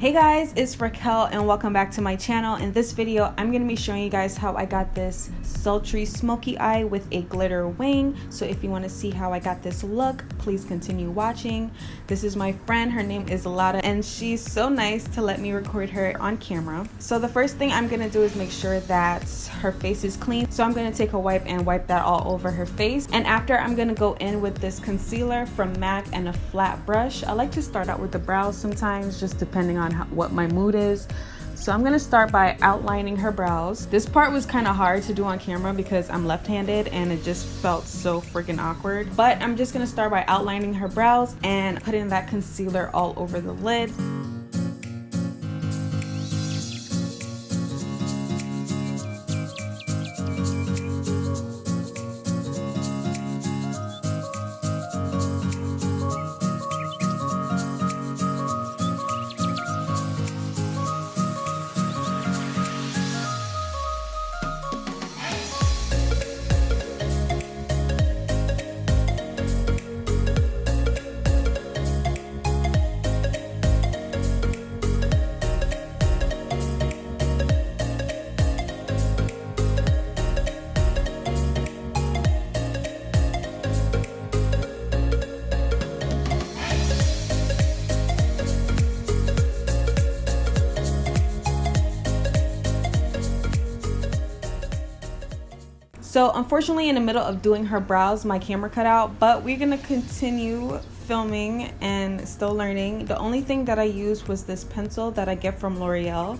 Hey guys, it's Raquel and welcome back to my channel. In this video, I'm going to be showing you guys how I got this sultry smoky eye with a glitter wing. So if you want to see how I got this look, please continue watching. This is my friend, her name is Lotta, and she's so nice to let me record her on camera. So the first thing I'm going to do is make sure that her face is clean. So I'm going to take a wipe and wipe that all over her face. And after, I'm going to go in with this concealer from MAC and a flat brush. I like to start out with the brows sometimes, just depending on what my mood is. So I'm gonna start by outlining her brows. This part was kind of hard to do on camera because I'm left-handed and it just felt so freaking awkward. But I'm just gonna start by outlining her brows and putting that concealer all over the lid. So unfortunately, in the middle of doing her brows, my camera cut out, but we're gonna continue filming and still learning. The only thing that I used was this pencil that I get from L'Oreal.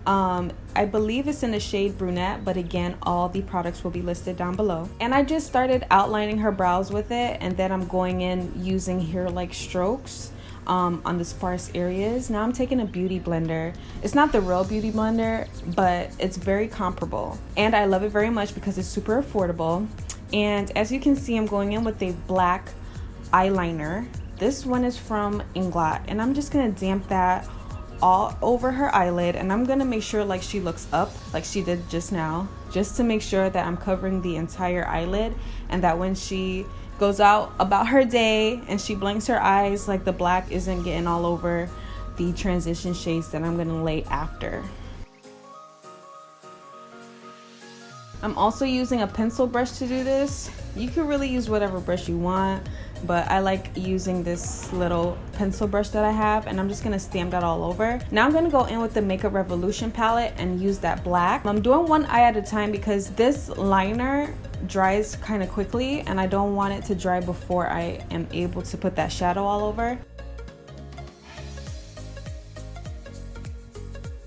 I believe it's in the shade brunette, but again, all the products will be listed down below. And I just started outlining her brows with it, and then I'm going in using hair-like strokes on the sparse areas. Now I'm taking a beauty blender. It's not the real beauty blender, but it's very comparable. And I love it very much because it's super affordable. And as you can see, I'm going in with a black eyeliner. This one is from Inglot, and I'm just gonna damp that all over her eyelid, and I'm gonna make sure like she looks up like she did just now, just to make sure that I'm covering the entire eyelid, and that when she goes out about her day and she blinks her eyes, like the black isn't getting all over the transition shades that I'm gonna lay after. I'm also using a pencil brush to do this. You can really use whatever brush you want, but I like using this little pencil brush that I have, and I'm just gonna stamp that all over. Now I'm gonna go in with the Makeup Revolution palette and use that black. I'm doing one eye at a time because this liner dries kind of quickly and I don't want it to dry before I am able to put that shadow all over.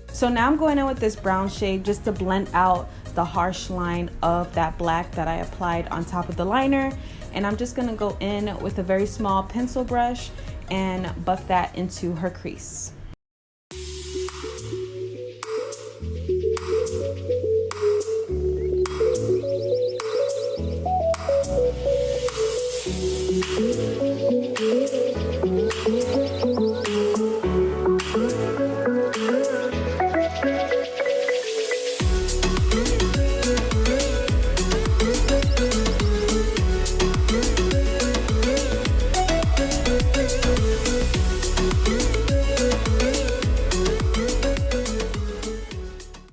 So now I'm going in with this brown shade just to blend out the harsh line of that black that I applied on top of the liner. And I'm just gonna go in with a very small pencil brush and buff that into her crease.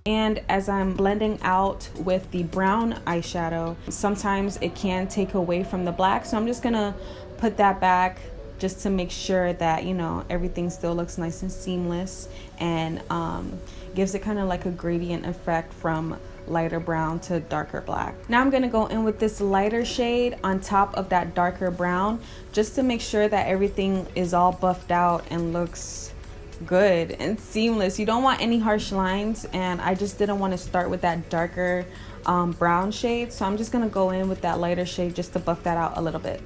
And as I'm blending out with the brown eyeshadow, sometimes it can take away from the black. So I'm just gonna put that back just to make sure that, you know, everything still looks nice and seamless, and gives it kind of like a gradient effect from lighter brown to darker black. Now I'm gonna go in with this lighter shade on top of that darker brown, just to make sure that everything is all buffed out and looks good and seamless. You don't want any harsh lines, and I just didn't want to start with that darker brown shade, so I'm just gonna go in with that lighter shade just to buff that out a little bit.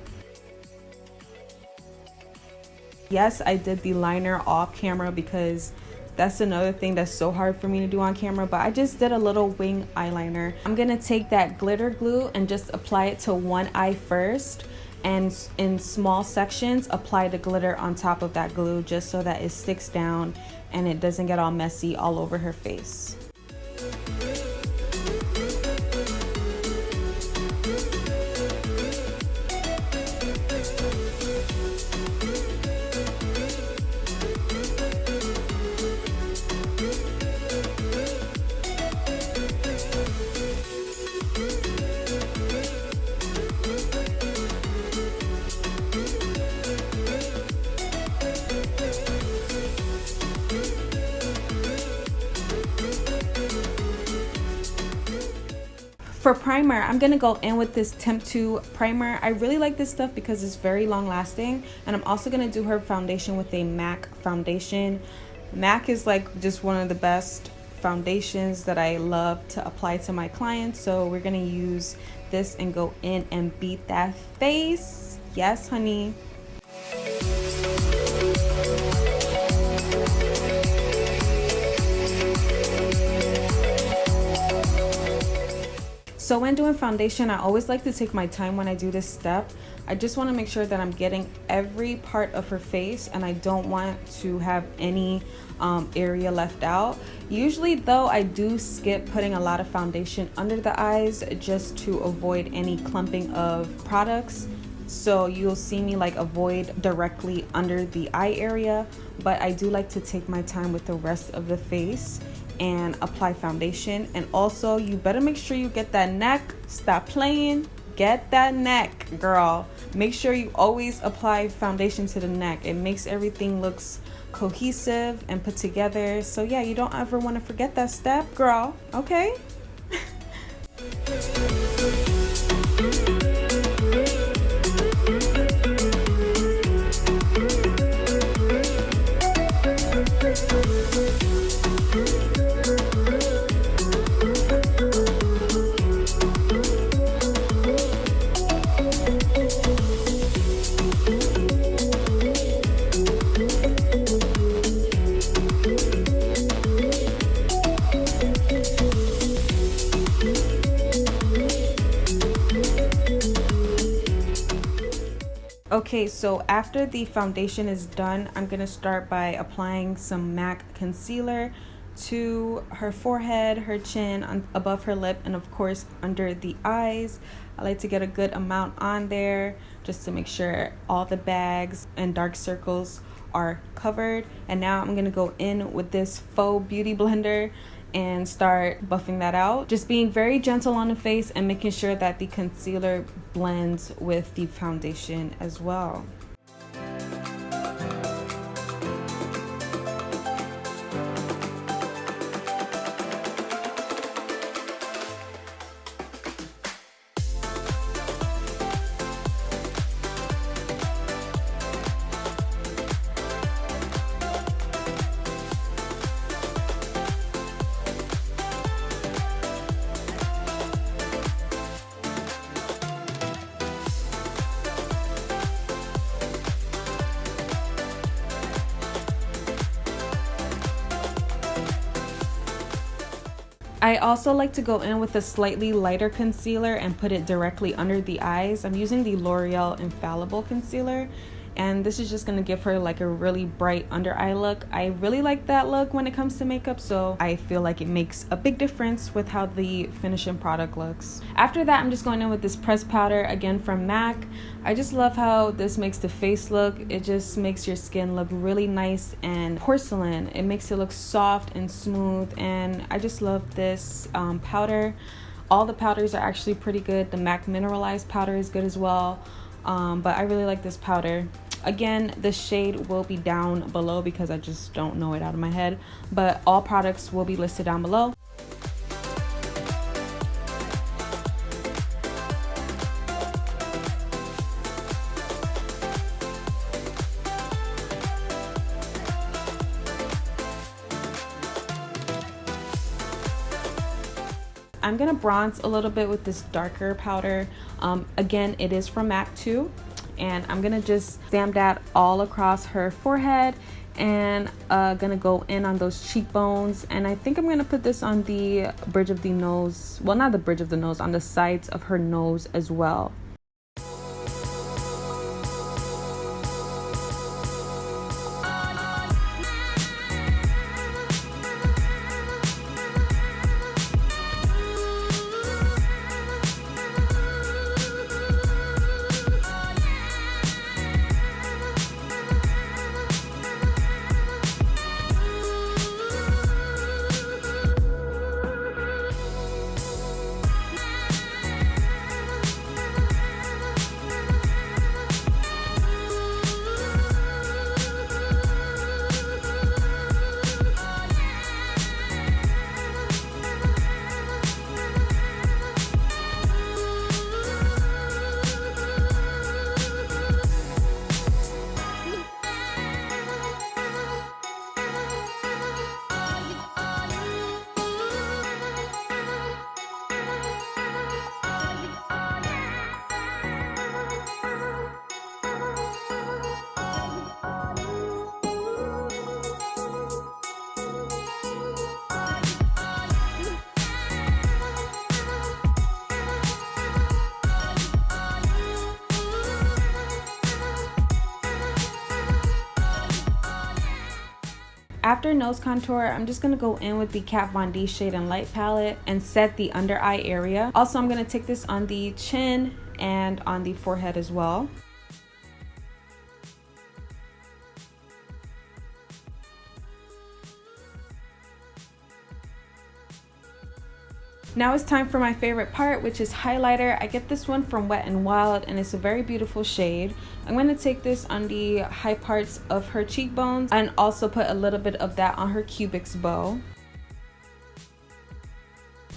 Yes, I did the liner off camera because that's another thing that's so hard for me to do on camera, but I just did a little wing eyeliner. I'm gonna take that glitter glue and just apply it to one eye first, and in small sections apply the glitter on top of that glue just so that it sticks down and it doesn't get all messy all over her face. For primer, I'm gonna go in with this Temptu primer. I really like this stuff because it's very long lasting, and I'm also gonna do her foundation with a MAC foundation. MAC is like just one of the best foundations that I love to apply to my clients, so we're gonna use this and go in and beat that face. Yes, honey. So when doing foundation, I always like to take my time when I do this step. I just want to make sure that I'm getting every part of her face, and I don't want to have any area left out. Usually though, I do skip putting a lot of foundation under the eyes just to avoid any clumping of products. So you'll see me like avoid directly under the eye area, but I do like to take my time with the rest of the face and apply foundation. And also, you better make sure you get that neck. Stop playing, get that neck, girl. Make sure you always apply foundation to the neck. It makes everything looks cohesive and put together. So yeah, you don't ever want to forget that step, girl, okay? Okay, so after the foundation is done, I'm gonna start by applying some MAC concealer to her forehead, her chin, above her lip, and of course under the eyes. I like to get a good amount on there just to make sure all the bags and dark circles are covered. And now I'm gonna go in with this faux beauty blender and start buffing that out, just being very gentle on the face and making sure that the concealer blends with the foundation as well. I also like to go in with a slightly lighter concealer and put it directly under the eyes. I'm using the L'Oreal Infallible concealer, and this is just going to give her like a really bright under eye look. I really like that look when it comes to makeup, so I feel like it makes a big difference with how the finishing product looks. After that, I'm just going in with this pressed powder, again from MAC. I just love how this makes the face look. It just makes your skin look really nice and porcelain. It makes it look soft and smooth, and I just love this powder. All the powders are actually pretty good. The MAC mineralize powder is good as well, but I really like this powder. Again, the shade will be down below because I just don't know it out of my head, but all products will be listed down below. I'm gonna bronze a little bit with this darker powder. Again, it is from MAC too. And I'm gonna just stamp that all across her forehead, and gonna go in on those cheekbones. And I think I'm gonna put this on the bridge of the nose. Well, not the bridge of the nose, on the sides of her nose as well. After nose contour, I'm just gonna go in with the Kat Von D Shade and Light palette and set the under eye area. Also, I'm gonna take this on the chin and on the forehead as well. Now it's time for my favorite part, which is highlighter. I get this one from Wet n Wild and it's a very beautiful shade. I'm going to take this on the high parts of her cheekbones and also put a little bit of that on her cubix bow.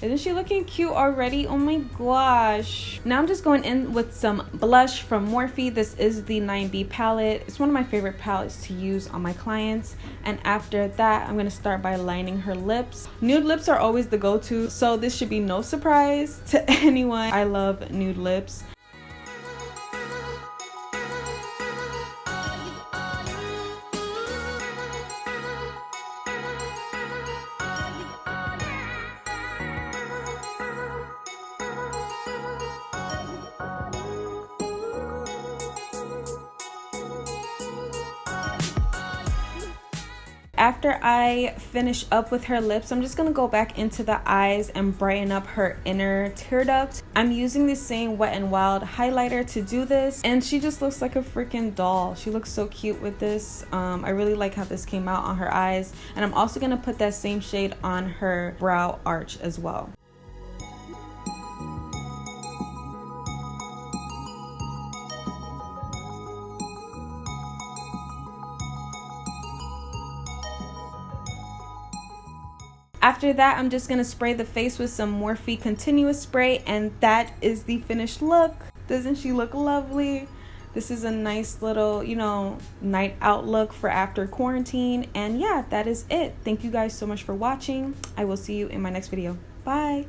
Isn't she looking cute already? Oh my gosh. Now I'm just going in with some blush from Morphe. This is the 9B palette. It's one of my favorite palettes to use on my clients. And after that, I'm going to start by lining her lips. Nude lips are always the go-to, so this should be no surprise to anyone. I love nude lips. After I finish up with her lips, I'm just going to go back into the eyes and brighten up her inner tear duct. I'm using the same Wet n Wild highlighter to do this, and she just looks like a freaking doll. She looks so cute with this. I really like how this came out on her eyes, and I'm also going to put that same shade on her brow arch as well. After that, I'm just going to spray the face with some Morphe Continuous Spray, and that is the finished look. Doesn't she look lovely? This is a nice little, you know, night out look for after quarantine. And yeah, that is it. Thank you guys so much for watching. I will see you in my next video. Bye.